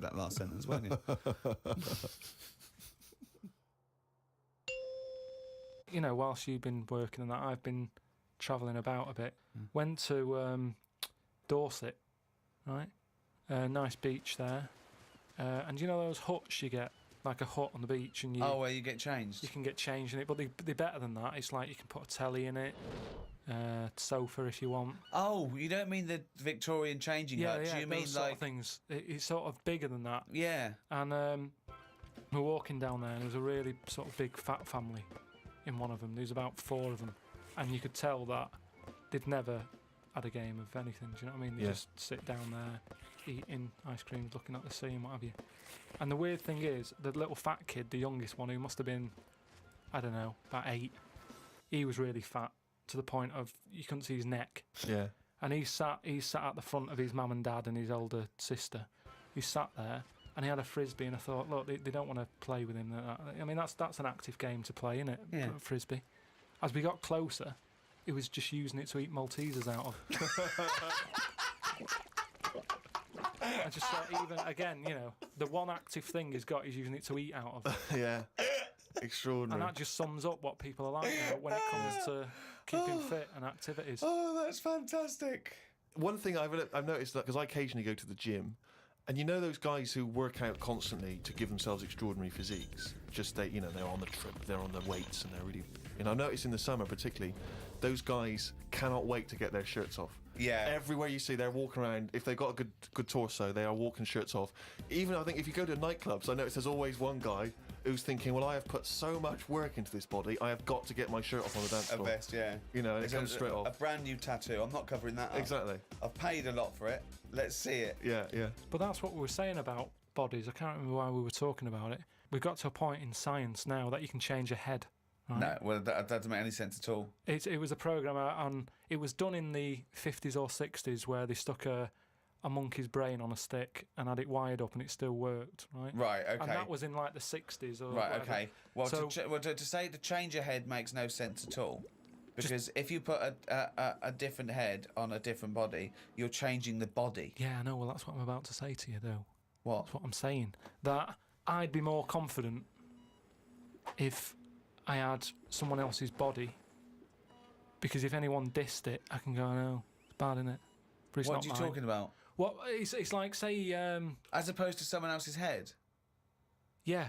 that last sentence, weren't you? You know, whilst you've been working on that, I've been travelling about a bit. Went to Dorset, right? Nice beach there. And you know those huts you get? Like a hut on the beach, and where you get changed. You can get changed in it, but they're better than that. It's like you can put a telly in it, sofa if you want. Oh, you don't mean the Victorian changing hut? Yeah, you mean those like sort of things? It's sort of bigger than that. Yeah. And we're walking down there, and there was a really sort of big fat family in one of them. There was about 4 of them, and you could tell that they'd never had a game of anything. Do you know what I mean? They just sit down there, eating ice creams, looking at the sea and what have you. And the weird thing is, the little fat kid, the youngest one, who must have been, I don't know, about 8, he was really fat to the point of you couldn't see his neck. Yeah. And he sat at the front of his mum and dad and his older sister. He sat there and he had a frisbee, and I thought, look, they don't want to play with him. I mean, that's an active game to play, isn't it? Yeah. Frisbee. As we got closer, he was just using it to eat Maltesers out of. I just thought, even again, you know, the one active thing he's got is using it to eat out of. Yeah. Extraordinary. And that just sums up what people are like now when it comes to keeping fit and activities. Oh, that's fantastic. One thing I've noticed, that because I occasionally go to the gym, and you know those guys who work out constantly to give themselves extraordinary physiques. Just they're on the trip, they're on the weights, and they're really. You know, I notice in the summer particularly, those guys cannot wait to get their shirts off. Yeah. Everywhere you see, they're walking around. If they've got a good torso, they are walking shirts off. Even I think if you go to nightclubs, I notice there's always one guy who's thinking, well, I have put so much work into this body, I have got to get my shirt off on the dance floor. A vest, yeah. You know, and it comes straight off. A brand new tattoo. I'm not covering that up. Exactly. I've paid a lot for it. Let's see it. Yeah. But that's what we were saying about bodies. I can't remember why we were talking about it. We've got to a point in science now that you can change your head. Right? No, well, that doesn't make any sense at all. It was a program on. It was done in the 50s or 60s where they stuck a monkey's brain on a stick and had it wired up and it still worked, right? Right, okay. And that was in like the 60s or right, whatever. okay. Well, so, to say to change your head makes no sense at all. Because if you put a different head on a different body, you're changing the body. Yeah, I know. Well, that's what I'm about to say to you, though. What? That's what I'm saying. That I'd be more confident if I had someone else's body, because if anyone dissed it, I can go, no, it's bad, isn't it? But it's What not are you mine. talking about? What? It's like, say... As opposed to someone else's head? yeah.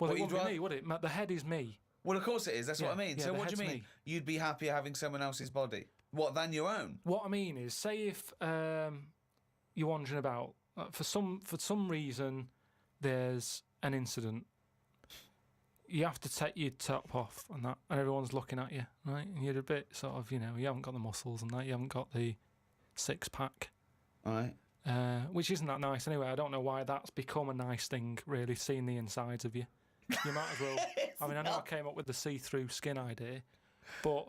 Well, What, it you'd wouldn't be me, would it? The head is me. Well, of course it is. That's what I mean. Yeah, So the what do you head's mean? me. You'd be happier having someone else's body? What, than your own? What I mean is, say if you're wandering about, for some reason, there's an incident. You have to take your top off and that, and everyone's looking at you, right? And you're a bit sort of, you know, you haven't got the muscles and that, you haven't got the 6-pack. All right. Which isn't that nice anyway. I don't know why that's become a nice thing, really, seeing the insides of you. You might as well... I mean, I know I came up with the see-through skin idea, but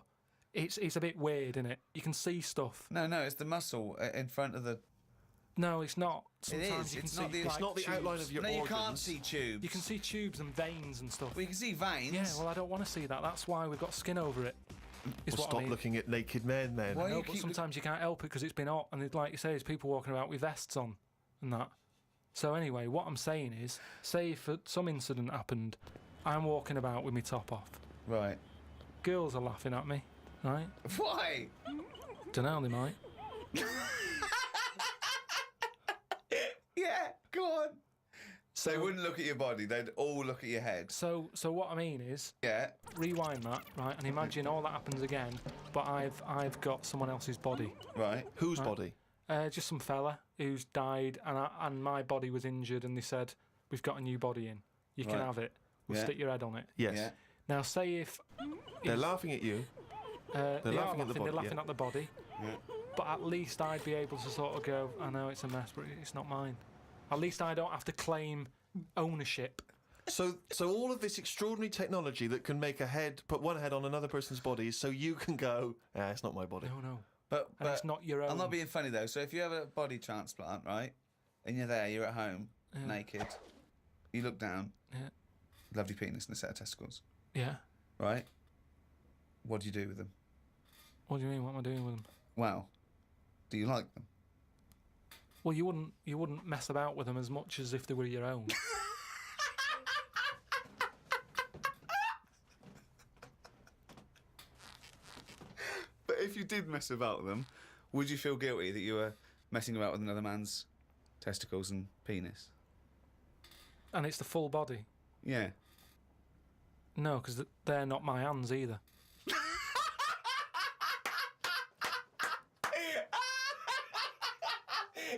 it's a bit weird, isn't it? You can see stuff. No, it's the muscle in front of the... No, it's not. is. Sometimes you can It's see not the- It's like, not the tubes. outline of your No, organs. you can't see tubes. You can see tubes and veins and stuff. Well, you can see veins. Yeah, well, I don't want to see that. That's why we've got skin over it. Is Well, what stop I mean. looking at naked men, then. Why No, you but keep sometimes you can't help it because it's been hot, and like you say, there's people walking about with vests on and that. So anyway, what I'm saying is, say if some incident happened, I'm walking about with my top off. Right. Girls are laughing at me, right? Why? Dunno, they might. Yeah, go on. So They wouldn't look at your body. They'd all look at your head. So what I mean is, Yeah. rewind that, right, and imagine all that happens again, but I've got someone else's body. Right. Whose Right. body? Just some fella who's died, and my body was injured, and they said, we've got a new body in. You can Right. have it. We'll Yeah. stick your head on it. Yes. Yeah. Now, say if... They're laughing at you. They're laughing at the body, They're laughing yeah. at the body. Yeah. But at least I'd be able to sort of go, I know it's a mess, but it's not mine. At least I don't have to claim ownership. So all of this extraordinary technology that can make put one head on another person's body, so you can go, it's not my body. No. But And it's not your own. I'm not being funny though. So if you have a body transplant, right, and you're there, you're at home, naked, you look down, Yeah. lovely penis and a set of testicles, Yeah. right? What do you do with them? What do you mean? What am I doing with them? Well, do you like them? Well, you wouldn't mess about with them as much as if they were your own. But if you did mess about with them, would you feel guilty that you were messing about with another man's testicles and penis? And it's the full body. Yeah. No, because they're not my hands either.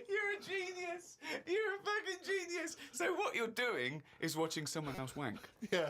You're a genius. You're a fucking genius. So what you're doing is watching someone else wank. Yeah.